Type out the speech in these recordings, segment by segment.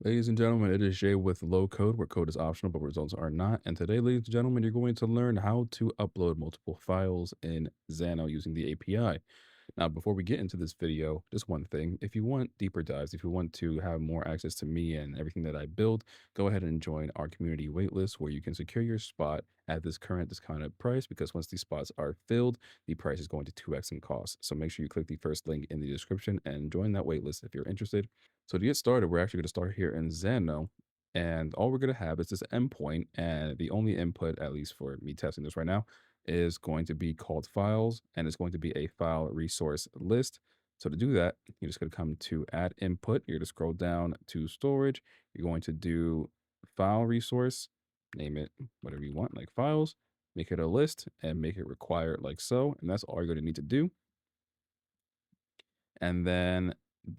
Ladies and gentlemen, it is Jay with Low Code, where code is optional, but results are not. And today, ladies and gentlemen, you're going to learn how to upload multiple files in Xano using the API. Now, before we get into this video, just one thing. If you want deeper dives, if you want to have more access to me and everything that I build, go ahead and join our community waitlist where you can secure your spot at this current discounted price because once these spots are filled, the price is going to 2x in cost. So make sure you click the first link in the description and join that waitlist if you're interested. So to get started, we're actually going to start here in Xano. And all we're going to have is this endpoint. And the only input, at least for me testing this right now, is going to be called files, and it's going to be a file resource list. So to do that, you're just going to come to add input. You're going to scroll down to storage. You're going to do file resource, name it whatever you want, like files, make it a list and make it required like so. And that's all you're going to need to do. And then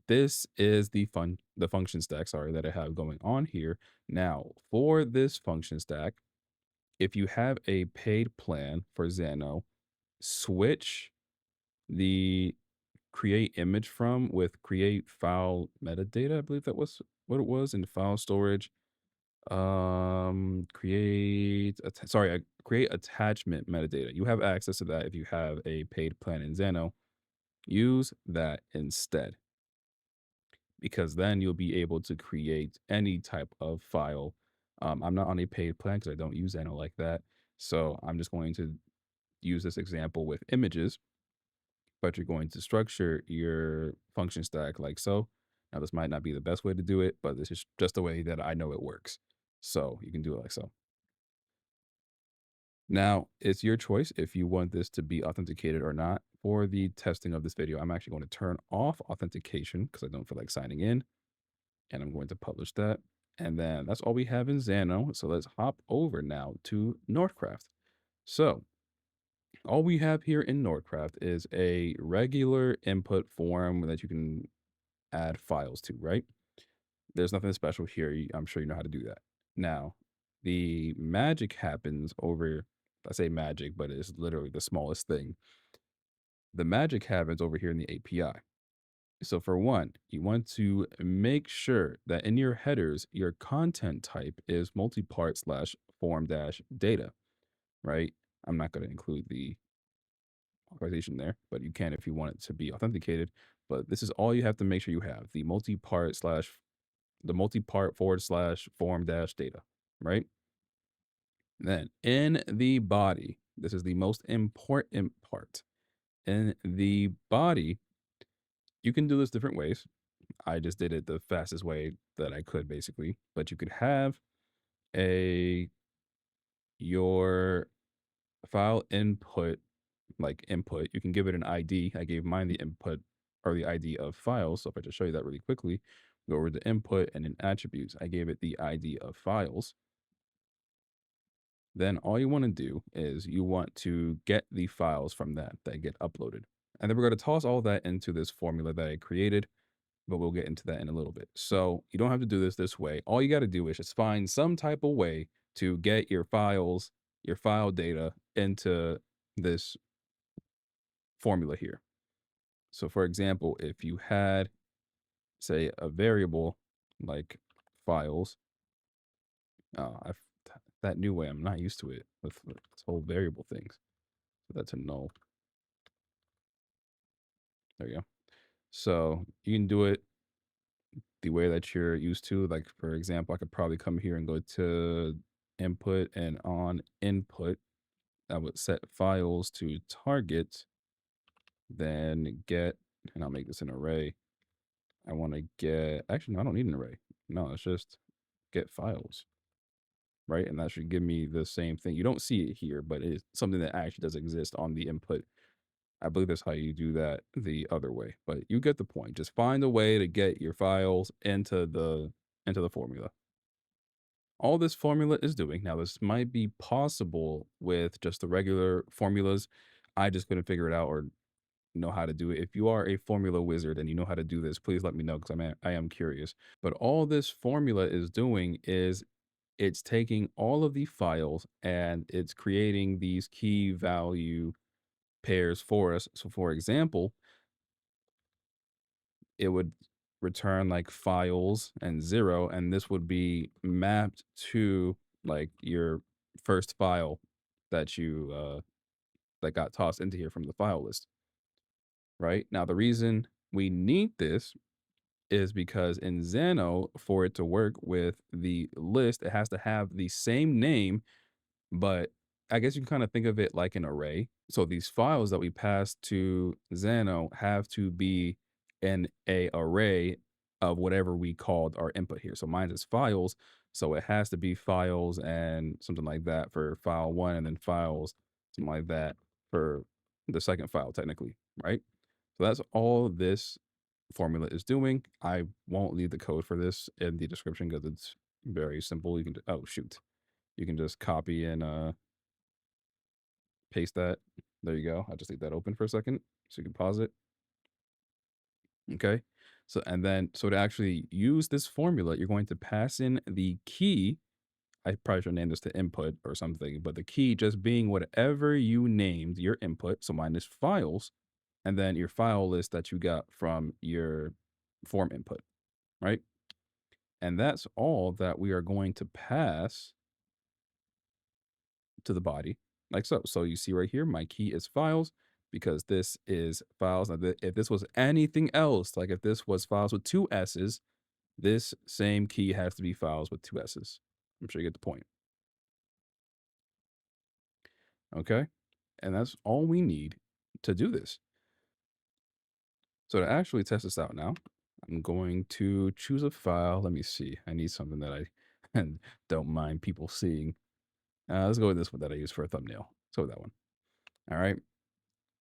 this is the function stack, sorry, that I have going on here. Now, for this function stack, if you have a paid plan for Xano, switch the create image from with create file metadata. I believe that was what it was in file storage. Create attachment metadata. You have access to that if you have a paid plan in Xano. Use that instead, because then you'll be able to create any type of file. I'm not on a paid plan because I don't use Xano like that. So I'm just going to use this example with images, but you're going to structure your function stack like so. Now, this might not be the best way to do it, but this is just the way that I know it works. So you can do it like so. Now, it's your choice if you want this to be authenticated or not. For the testing of this video, I'm actually going to turn off authentication because I don't feel like signing in, and I'm going to publish that. And then that's all we have in Xano. So let's hop over now to Nordcraft. So all we have here in Nordcraft is a regular input form that you can add files to, right? There's nothing special here. I'm sure you know how to do that. Now, the magic happens over, I say magic, but it's literally the smallest thing. The magic happens over here in the API. So for one, you want to make sure that in your headers, your content type is multi-part slash form dash data, right? I'm not going to include the authorization there, but you can if you want it to be authenticated. But this is all you have to make sure you have the multi-part forward slash form dash data, right? Then in the body, this is the most important part. In the body, you can do this different ways. I just did it the fastest way that I could, basically. But you could have a your file input, like input. You can give it an ID. I gave mine the input or the ID of files. So if I just show you that really quickly, go over to input and in attributes, I gave it the ID of files. Then all you want to do is you want to get the files from that get uploaded. And then we're going to toss all that into this formula that I created, but we'll get into that in a little bit. So you don't have to do this way. All you got to do is just find some type of way to get your files, your file data into this formula here. So for example, if you had, say, a variable like files, I've that new way, I'm not used to it with this whole variable things. So that's a null. There you go. So you can do it the way that you're used to. Like, for example, I could probably come here and go to input, and on input, I would set files to target, then get, and I'll make this an array. I want to get, actually, no, I don't need an array. No, it's just get files, right? And that should give me the same thing. You don't see it here, but it's something that actually does exist on the input. I believe that's how you do that the other way, but you get the point. Just find a way to get your files into the formula. All this formula is doing, now this might be possible with just the regular formulas. I just couldn't figure it out or know how to do it. If you are a formula wizard and you know how to do this, please let me know because I am curious. But all this formula is doing is it's taking all of the files and it's creating these key value pairs for us. So for example, it would return like files and 0, and this would be mapped to like your first file that you that got tossed into here from the file list, right? Now the reason we need this is because in Xano, for it to work with the list, it has to have the same name, but I guess you can kind of think of it like an array. So these files that we pass to Xano have to be in a array of whatever we called our input here. So mine is files, so it has to be files and something like that for file one, and then files, something like that for the second file, technically, right? So that's all this formula is doing. I won't leave the code for this in the description because it's very simple. You can, oh shoot, you can just copy and paste that. There you go. I'll just leave that open for a second so you can pause it. Okay. So, and then, so to actually use this formula, you're going to pass in the key. I probably should name this to input or something, but the key just being whatever you named your input. So mine is files, and then your file list that you got from your form input, right? And that's all that we are going to pass to the body like so. So you see right here, my key is files because this is files. Now, if this was anything else, like if this was files with two S's, this same key has to be files with two S's. I'm sure you get the point. Okay. And that's all we need to do this. So to actually test this out now, I'm going to choose a file. Let me see. I need something that I don't mind people seeing. Let's go with this one that I use for a thumbnail. So that one. All right.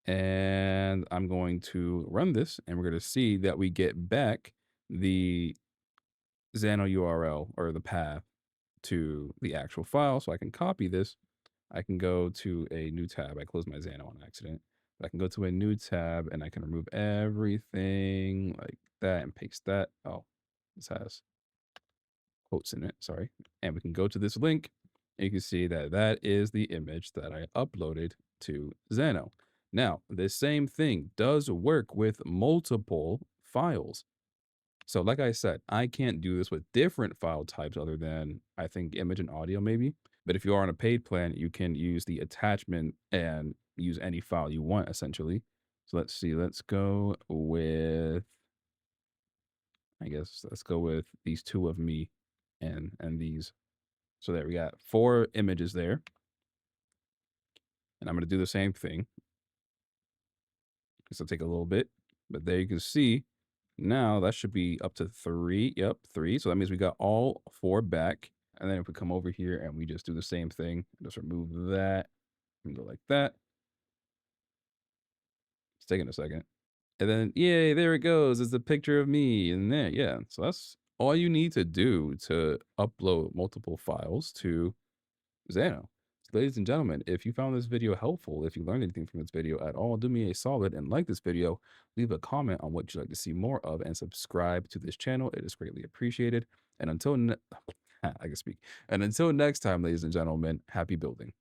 And I'm going to run this, and we're going to see that we get back the Xano URL or the path to the actual file. So I can copy this. I can go to a new tab. I closed my Xano on accident. I can go to a new tab and I can remove everything like that and paste that. Oh, this has quotes in it. Sorry. And we can go to this link and you can see that that is the image that I uploaded to Xano. Now, this same thing does work with multiple files. So like I said, I can't do this with different file types other than I think image and audio maybe. But if you are on a paid plan, you can use the attachment and use any file you want essentially. So let's see, let's go with, I guess, let's go with these two of me and these. So there we got 4 images there. And I'm going to do the same thing. This will take a little bit, but there you can see now that should be up to 3. Yep, 3. So that means we got all 4 back. And then if we come over here and we just do the same thing, just remove that and go like that. It's taking a second. And then, yay, there it goes. It's a picture of me in there. Yeah. So that's all you need to do to upload multiple files to Xano. Ladies and gentlemen, if you found this video helpful, if you learned anything from this video at all, do me a solid and like this video, leave a comment on what you'd like to see more of, and subscribe to this channel. It is greatly appreciated. And until I can speak. And until next time, ladies and gentlemen, happy building.